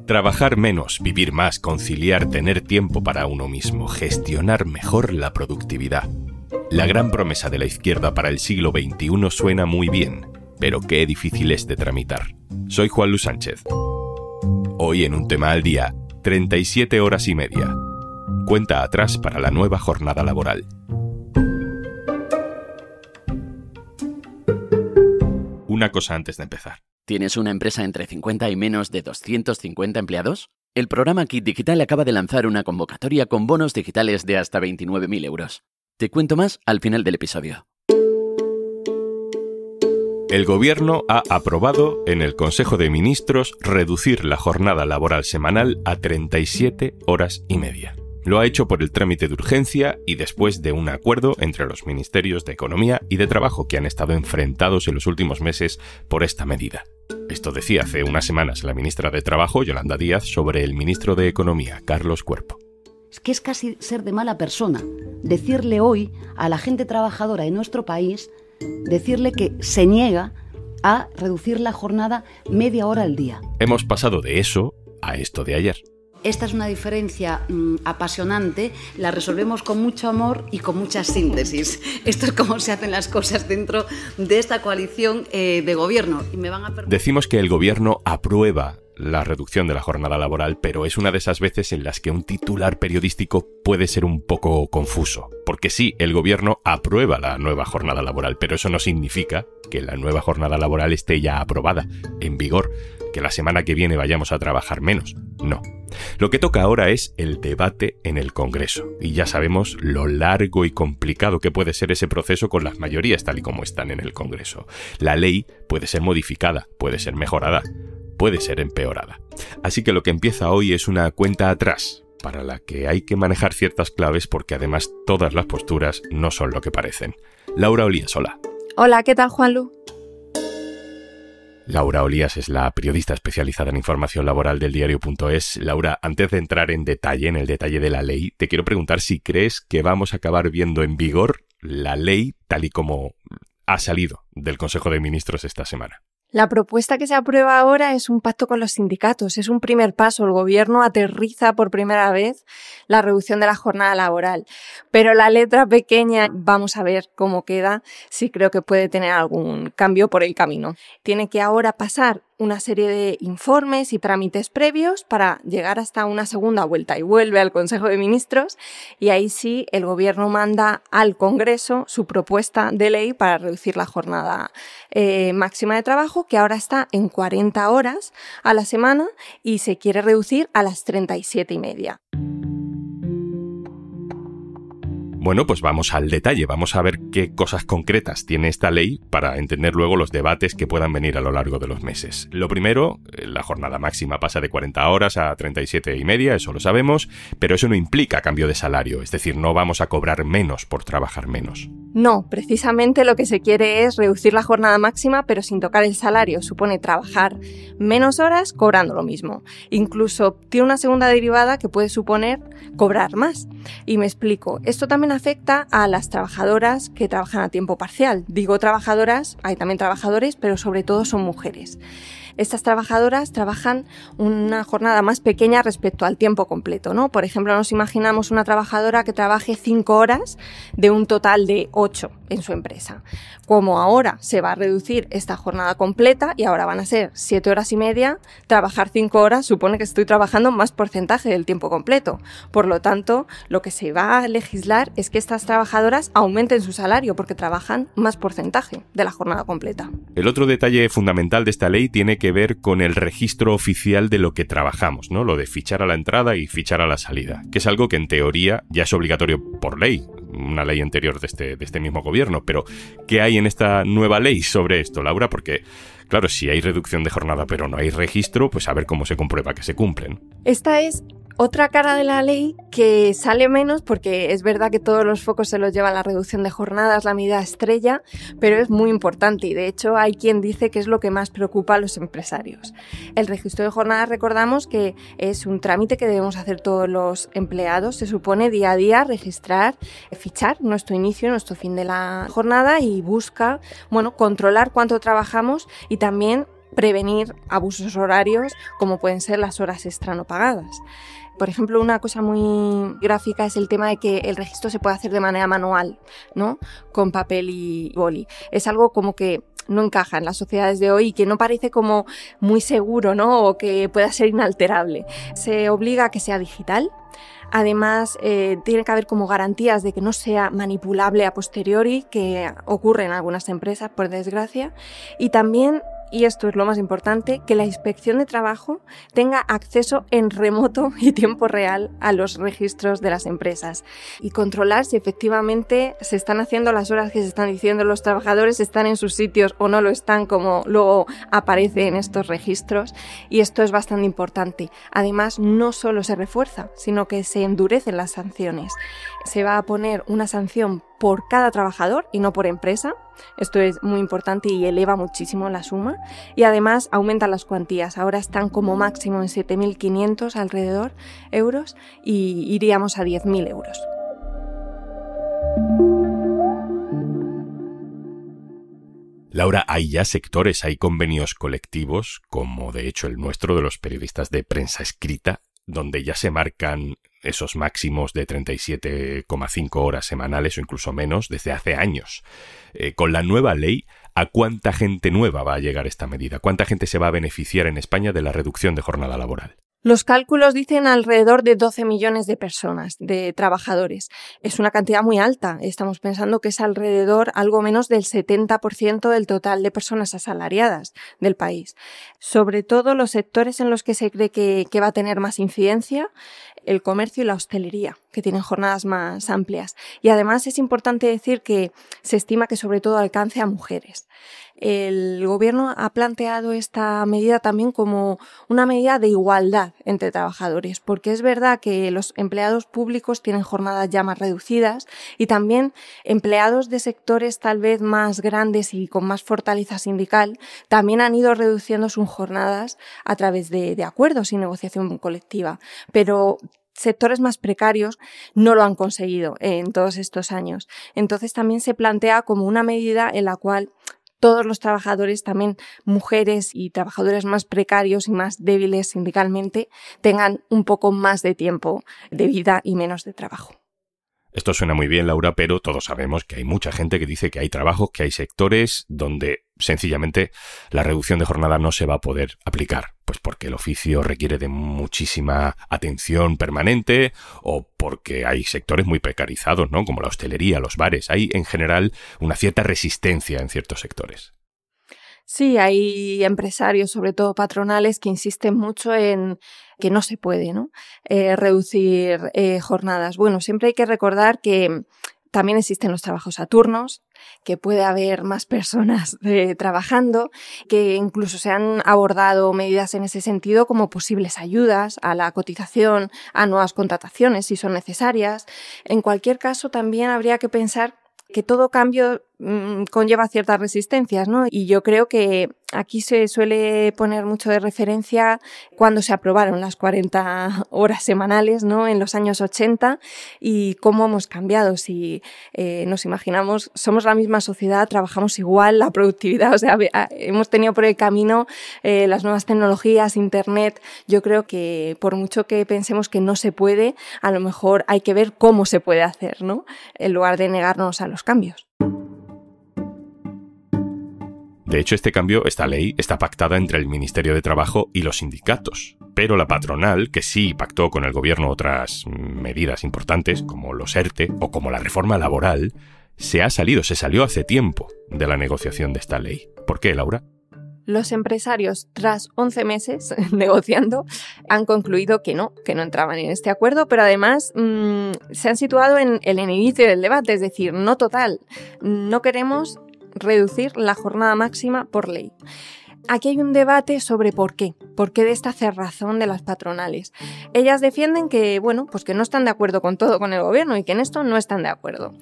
Trabajar menos, vivir más, conciliar, tener tiempo para uno mismo, gestionar mejor la productividad. La gran promesa de la izquierda para el siglo XXI suena muy bien, pero qué difícil es de tramitar. Soy Juan Luis Sánchez. Hoy en Un Tema al Día, 37 horas y media. Cuenta atrás para la nueva jornada laboral. Una cosa antes de empezar. ¿Tienes una empresa entre 50 y menos de 250 empleados? El programa Kit Digital acaba de lanzar una convocatoria con bonos digitales de hasta 29.000 euros. Te cuento más al final del episodio. El Gobierno ha aprobado en el Consejo de Ministros reducir la jornada laboral semanal a 37 horas y media. Lo ha hecho por el trámite de urgencia y después de un acuerdo entre los ministerios de Economía y de Trabajo que han estado enfrentados en los últimos meses por esta medida. Esto decía hace unas semanas la ministra de Trabajo, Yolanda Díaz, sobre el ministro de Economía, Carlos Cuerpo. Es que es casi ser de mala persona decirle hoy a la gente trabajadora de nuestro país, decirle que se niega a reducir la jornada media hora al día. Hemos pasado de eso a esto de ayer. Esta es una diferencia apasionante, la resolvemos con mucho amor y con mucha síntesis. Esto es cómo se hacen las cosas dentro de esta coalición de gobierno. Y me van a Decimos que el gobierno aprueba la reducción de la jornada laboral, pero es una de esas veces en las que un titular periodístico puede ser un poco confuso. Porque sí, el gobierno aprueba la nueva jornada laboral, pero eso no significa que la nueva jornada laboral esté ya aprobada, en vigor, que la semana que viene vayamos a trabajar menos. No. Lo que toca ahora es el debate en el Congreso. Y ya sabemos lo largo y complicado que puede ser ese proceso con las mayorías tal y como están en el Congreso. La ley puede ser modificada, puede ser mejorada, puede ser empeorada. Así que lo que empieza hoy es una cuenta atrás, para la que hay que manejar ciertas claves porque además todas las posturas no son lo que parecen. Laura Olías, hola. Hola, ¿qué tal, Juanlu? Laura Olías es la periodista especializada en información laboral del diario.es. Laura, antes de entrar en el detalle de la ley, te quiero preguntar si crees que vamos a acabar viendo en vigor la ley tal y como ha salido del Consejo de Ministros esta semana. La propuesta que se aprueba ahora es un pacto con los sindicatos, es un primer paso. El gobierno aterriza por primera vez la reducción de la jornada laboral. Pero la letra pequeña, vamos a ver cómo queda, sí creo que puede tener algún cambio por el camino. Tiene que ahora pasar una serie de informes y trámites previos para llegar hasta una segunda vuelta y vuelve al Consejo de Ministros y ahí sí el gobierno manda al Congreso su propuesta de ley para reducir la jornada máxima de trabajo, que ahora está en 40 horas a la semana y se quiere reducir a las 37,5. Bueno, pues vamos al detalle, vamos a ver qué cosas concretas tiene esta ley para entender luego los debates que puedan venir a lo largo de los meses. Lo primero, la jornada máxima pasa de 40 horas a 37,5, eso lo sabemos, pero eso no implica cambio de salario, es decir, no vamos a cobrar menos por trabajar menos. No, precisamente lo que se quiere es reducir la jornada máxima, pero sin tocar el salario. Supone trabajar menos horas cobrando lo mismo. Incluso tiene una segunda derivada que puede suponer cobrar más. Y me explico. Esto también afecta a las trabajadoras que trabajan a tiempo parcial. Digo trabajadoras, hay también trabajadores, pero sobre todo son mujeres. Estas trabajadoras trabajan una jornada más pequeña respecto al tiempo completo, ¿no? Por ejemplo, nos imaginamos una trabajadora que trabaje 5 horas de un total de 8 en su empresa. Como ahora se va a reducir esta jornada completa y ahora van a ser 7 horas y media, trabajar 5 horas supone que estoy trabajando más porcentaje del tiempo completo. Por lo tanto, lo que se va a legislar es que estas trabajadoras aumenten su salario porque trabajan más porcentaje de la jornada completa. El otro detalle fundamental de esta ley tiene que ver con el registro oficial de lo que trabajamos, ¿no? Lo de fichar a la entrada y fichar a la salida, que es algo que en teoría ya es obligatorio por ley, una ley anterior de este mismo gobierno. Pero, ¿qué hay en esta nueva ley sobre esto, Laura? Porque, claro, si hay reducción de jornada pero no hay registro, pues a ver cómo se comprueba que se cumplen. Esta es otra cara de la ley que sale menos porque es verdad que todos los focos se los lleva la reducción de jornadas, la medida estrella, pero es muy importante y de hecho hay quien dice que es lo que más preocupa a los empresarios. El registro de jornadas, recordamos que es un trámite que debemos hacer todos los empleados, se supone día a día registrar, fichar nuestro inicio, nuestro fin de la jornada y busca, controlar cuánto trabajamos y también prevenir abusos horarios como pueden ser las horas extra no pagadas. Por ejemplo, una cosa muy gráfica es el tema de que el registro se puede hacer de manera manual, ¿no? Con papel y boli. Es algo como que no encaja en las sociedades de hoy y que no parece como muy seguro, ¿no? O que pueda ser inalterable. Se obliga a que sea digital. Además, tiene que haber como garantías de que no sea manipulable a posteriori, que ocurre en algunas empresas, por desgracia. Y también, y esto es lo más importante, que la Inspección de Trabajo tenga acceso en remoto y tiempo real a los registros de las empresas y controlar si efectivamente se están haciendo las horas que se están diciendo los trabajadores, están en sus sitios o no lo están, como luego aparece en estos registros. Y esto es bastante importante. Además, no solo se refuerza, sino que se endurecen las sanciones. Se va a poner una sanción por cada trabajador y no por empresa. Esto es muy importante y eleva muchísimo la suma. Y además aumentan las cuantías. Ahora están como máximo en 7.500 alrededor euros y iríamos a 10.000 euros. Laura, hay ya sectores, hay convenios colectivos, como de hecho el nuestro de los periodistas de prensa escrita, donde ya se marcan esos máximos de 37,5 horas semanales o incluso menos desde hace años. Con la nueva ley, ¿a cuánta gente nueva va a llegar esta medida? ¿Cuánta gente se va a beneficiar en España de la reducción de jornada laboral? Los cálculos dicen alrededor de 12 millones de personas, de trabajadores. Es una cantidad muy alta. Estamos pensando que es alrededor algo menos del 70% del total de personas asalariadas del país. Sobre todo los sectores en los que se cree que va a tener más incidencia, el comercio y la hostelería, que tienen jornadas más amplias. Y además es importante decir que se estima que sobre todo alcance a mujeres. El gobierno ha planteado esta medida también como una medida de igualdad entre trabajadores, porque es verdad que los empleados públicos tienen jornadas ya más reducidas y también empleados de sectores tal vez más grandes y con más fortaleza sindical también han ido reduciendo sus jornadas a través de acuerdos y negociación colectiva, pero sectores más precarios no lo han conseguido en todos estos años. Entonces también se plantea como una medida en la cual todos los trabajadores, también mujeres y trabajadores más precarios y más débiles sindicalmente, tengan un poco más de tiempo de vida y menos de trabajo. Esto suena muy bien, Laura, pero todos sabemos que hay mucha gente que dice que hay trabajos, que hay sectores donde sencillamente la reducción de jornada no se va a poder aplicar, pues porque el oficio requiere de muchísima atención permanente o porque hay sectores muy precarizados, ¿no? Como la hostelería, los bares. Hay en general una cierta resistencia en ciertos sectores. Sí, hay empresarios, sobre todo patronales, que insisten mucho en que no se puede, ¿no? Reducir jornadas. Bueno, siempre hay que recordar que también existen los trabajos a turnos, que puede haber más personas trabajando, que incluso se han abordado medidas en ese sentido como posibles ayudas a la cotización, a nuevas contrataciones si son necesarias. En cualquier caso, también habría que pensar que todo cambio conlleva ciertas resistencias, ¿no? Y yo creo que aquí se suele poner mucho de referencia cuando se aprobaron las 40 horas semanales, ¿no? En los años 80 y cómo hemos cambiado. Si nos imaginamos, somos la misma sociedad, trabajamos igual, la productividad, o sea, hemos tenido por el camino las nuevas tecnologías, internet. Yo creo que por mucho que pensemos que no se puede, a lo mejor hay que ver cómo se puede hacer, ¿no? En lugar de negarnos a los cambios. De hecho, este cambio, esta ley, está pactada entre el Ministerio de Trabajo y los sindicatos. Pero la patronal, que sí pactó con el gobierno otras medidas importantes, como los ERTE o como la reforma laboral, se salió hace tiempo de la negociación de esta ley. ¿Por qué, Laura? Los empresarios, tras 11 meses negociando, han concluido que no entraban en este acuerdo, pero además se han situado en el inicio del debate, es decir, no total. No queremos reducir la jornada máxima por ley. Aquí hay un debate sobre por qué de esta cerrazón de las patronales. Ellas defienden que, bueno, pues que no están de acuerdo con todo con el gobierno y que en esto no están de acuerdo.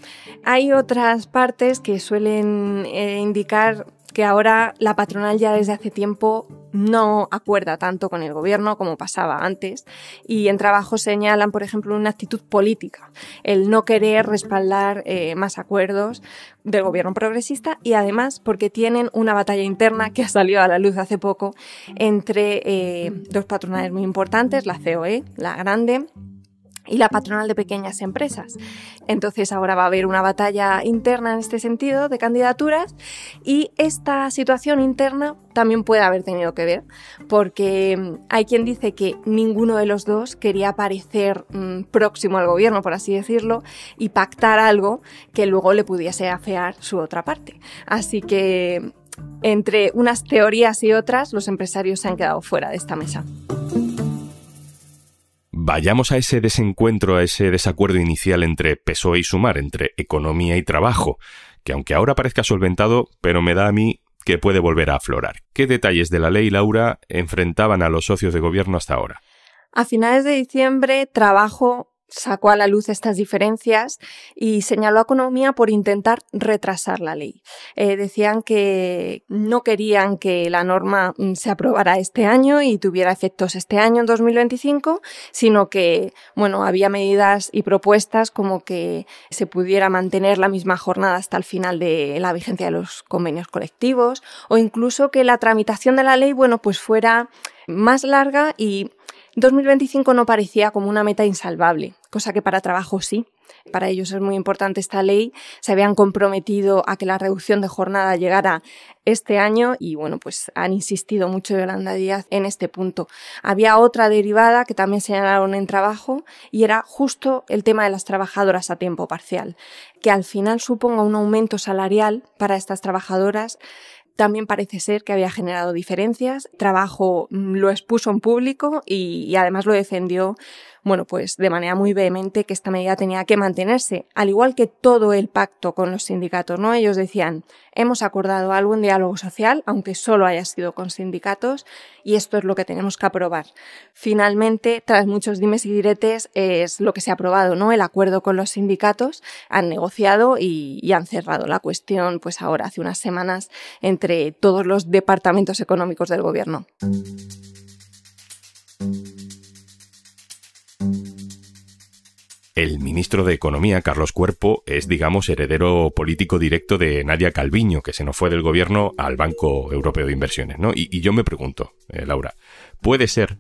Hay otras partes que suelen indicar que ahora la patronal ya desde hace tiempo no acuerda tanto con el gobierno como pasaba antes, y en trabajo señalan, por ejemplo, una actitud política, el no querer respaldar más acuerdos del gobierno progresista, y además porque tienen una batalla interna que ha salido a la luz hace poco entre dos patronales muy importantes, la COE, la grande, y la patronal de pequeñas empresas. Entonces ahora va a haber una batalla interna en este sentido de candidaturas, y esta situación interna también puede haber tenido que ver, porque hay quien dice que ninguno de los dos quería parecer próximo al gobierno, por así decirlo, y pactar algo que luego le pudiese afear su otra parte. Así que entre unas teorías y otras, los empresarios se han quedado fuera de esta mesa. Vayamos a ese desencuentro, a ese desacuerdo inicial entre PSOE y Sumar, entre economía y trabajo, que aunque ahora parezca solventado, pero me da a mí que puede volver a aflorar. ¿Qué detalles de la ley, Laura, enfrentaban a los socios de gobierno hasta ahora? A finales de diciembre, Trabajo sacó a la luz estas diferencias y señaló a Economía por intentar retrasar la ley. Decían que no querían que la norma se aprobara este año y tuviera efectos este año, en 2025, sino que, había medidas y propuestas como que se pudiera mantener la misma jornada hasta el final de la vigencia de los convenios colectivos, o incluso que la tramitación de la ley, fuera más larga, y 2025 no parecía como una meta insalvable, cosa que para Trabajo sí. Para ellos es muy importante esta ley. Se habían comprometido a que la reducción de jornada llegara este año y han insistido mucho Yolanda Díaz en este punto. Había otra derivada que también señalaron en Trabajo, y era justo el tema de las trabajadoras a tiempo parcial, que al final suponga un aumento salarial para estas trabajadoras. También parece ser que había generado diferencias. Trabajo lo expuso en público y además lo defendió, de manera muy vehemente, que esta medida tenía que mantenerse, al igual que todo el pacto con los sindicatos, ¿no? Ellos decían, hemos acordado algo en diálogo social, aunque solo haya sido con sindicatos, y esto es lo que tenemos que aprobar. Finalmente, tras muchos dimes y diretes, es lo que se ha aprobado, ¿no? El acuerdo con los sindicatos, han negociado y han cerrado la cuestión, ahora, hace unas semanas, entre todos los departamentos económicos del gobierno. El ministro de Economía, Carlos Cuerpo, es, heredero político directo de Nadia Calviño, que se nos fue del gobierno al Banco Europeo de Inversiones, ¿no? Y yo me pregunto, Laura, ¿puede ser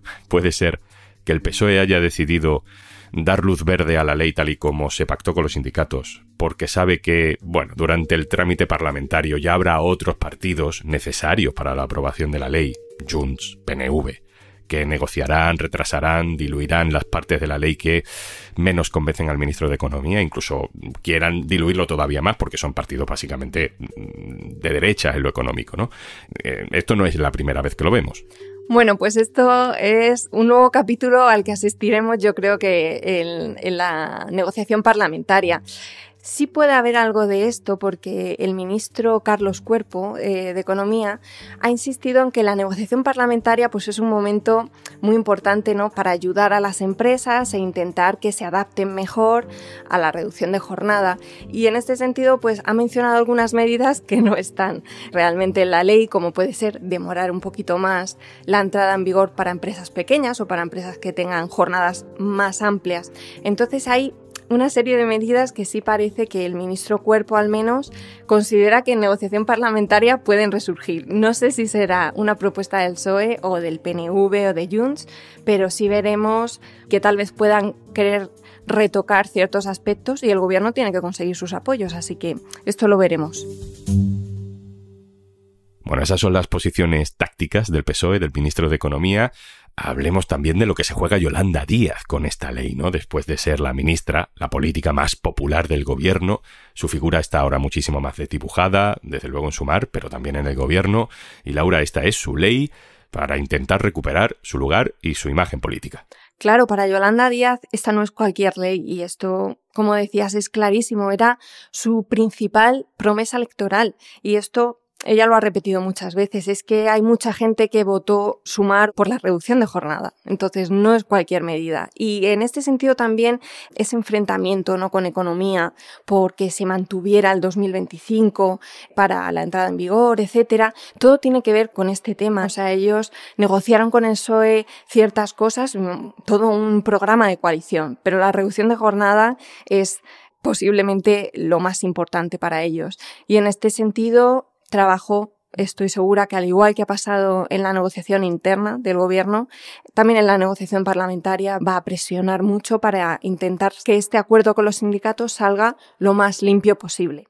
que el PSOE haya decidido dar luz verde a la ley tal y como se pactó con los sindicatos, porque sabe que, durante el trámite parlamentario ya habrá otros partidos necesarios para la aprobación de la ley, Junts, PNV, que negociarán, retrasarán, diluirán las partes de la ley que menos convencen al ministro de Economía, incluso quieran diluirlo todavía más porque son partidos básicamente de derecha en lo económico, ¿no? Esto no es la primera vez que lo vemos. Esto es un nuevo capítulo al que asistiremos, yo creo que en la negociación parlamentaria. Sí puede haber algo de esto porque el ministro Carlos Cuerpo, de Economía, ha insistido en que la negociación parlamentaria es un momento muy importante, ¿no?, para ayudar a las empresas e intentar que se adapten mejor a la reducción de jornada. Y en este sentido, ha mencionado algunas medidas que no están realmente en la ley, como puede ser demorar un poquito más la entrada en vigor para empresas pequeñas o para empresas que tengan jornadas más amplias. Entonces hay una serie de medidas que sí parece que el ministro Cuerpo, al menos, considera que en negociación parlamentaria pueden resurgir. No sé si será una propuesta del PSOE o del PNV o de Junts, pero sí veremos que tal vez puedan querer retocar ciertos aspectos y el gobierno tiene que conseguir sus apoyos, así que esto lo veremos. Esas son las posiciones tácticas del PSOE, del ministro de Economía. Hablemos también de lo que se juega Yolanda Díaz con esta ley, ¿no? Después de ser la ministra, la política más popular del gobierno, su figura está ahora muchísimo más desdibujada, desde luego en Sumar, pero también en el gobierno. Y Laura, esta es su ley para intentar recuperar su lugar y su imagen política. Claro, para Yolanda Díaz esta no es cualquier ley y esto, como decías, es clarísimo. Era su principal promesa electoral y esto ella lo ha repetido muchas veces, es que hay mucha gente que votó sumar por la reducción de jornada, entonces no es cualquier medida. Y en este sentido también ese enfrentamiento, ¿no?, con economía, porque se mantuviera el 2025 para la entrada en vigor, etcétera, todo tiene que ver con este tema. O sea, ellos negociaron con el PSOE ciertas cosas, todo un programa de coalición, pero la reducción de jornada es posiblemente lo más importante para ellos. Y en este sentido, estoy segura que al igual que ha pasado en la negociación interna del gobierno, también en la negociación parlamentaria va a presionar mucho para intentar que este acuerdo con los sindicatos salga lo más limpio posible.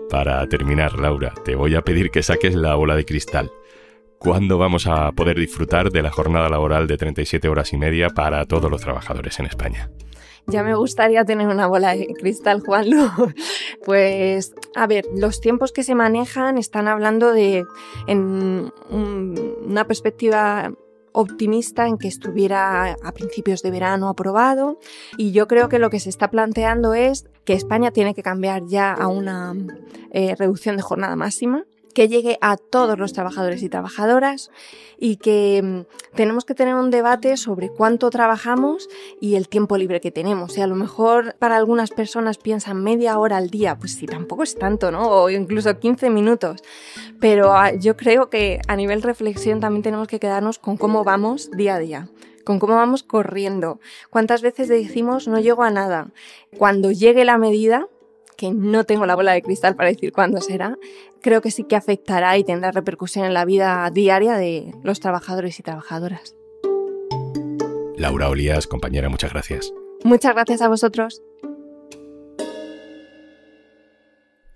Para terminar, Laura, te voy a pedir que saques la bola de cristal. ¿Cuándo vamos a poder disfrutar de la jornada laboral de 37 horas y media para todos los trabajadores en España? Ya me gustaría tener una bola de cristal, Juanlu. Pues, a ver, los tiempos que se manejan están hablando de una perspectiva optimista en que estuviera a principios de verano aprobado, y yo creo que lo que se está planteando es que España tiene que cambiar ya a una reducción de jornada máxima, que llegue a todos los trabajadores y trabajadoras, y que tenemos que tener un debate sobre cuánto trabajamos y el tiempo libre que tenemos. Y a lo mejor para algunas personas piensan media hora al día, pues sí, tampoco es tanto, ¿no? O incluso 15 minutos. Pero yo creo que a nivel reflexión también tenemos que quedarnos con cómo vamos día a día, con cómo vamos corriendo. ¿Cuántas veces decimos no llego a nada? Cuando llegue la medida, que no tengo la bola de cristal para decir cuándo será, creo que sí que afectará y tendrá repercusión en la vida diaria de los trabajadores y trabajadoras. Laura Olías, compañera, muchas gracias. Muchas gracias a vosotros.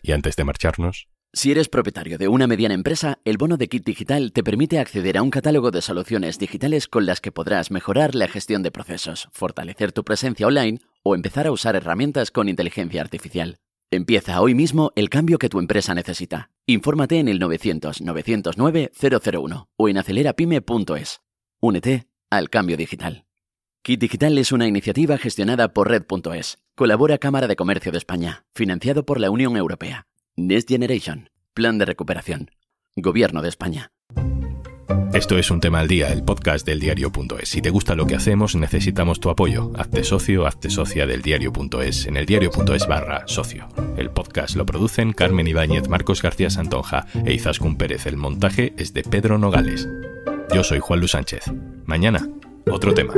Y antes de marcharnos... Si eres propietario de una mediana empresa, el bono de Kit Digital te permite acceder a un catálogo de soluciones digitales con las que podrás mejorar la gestión de procesos, fortalecer tu presencia online o empezar a usar herramientas con inteligencia artificial. Empieza hoy mismo el cambio que tu empresa necesita. Infórmate en el 900-909-001 o en acelerapyme.es. Únete al cambio digital. Kit Digital es una iniciativa gestionada por Red.es. Colabora Cámara de Comercio de España, financiado por la Unión Europea. Next Generation, Plan de Recuperación. Gobierno de España. Esto es Un Tema al Día, el podcast del diario.es. Si te gusta lo que hacemos, necesitamos tu apoyo. Hazte socio, hazte socia del diario.es en el diario.es/socio. El podcast lo producen Carmen Ibáñez, Marcos García Santonja e Izaskun Pérez. El montaje es de Pedro Nogales. Yo soy Juanlu Sánchez. Mañana, otro tema.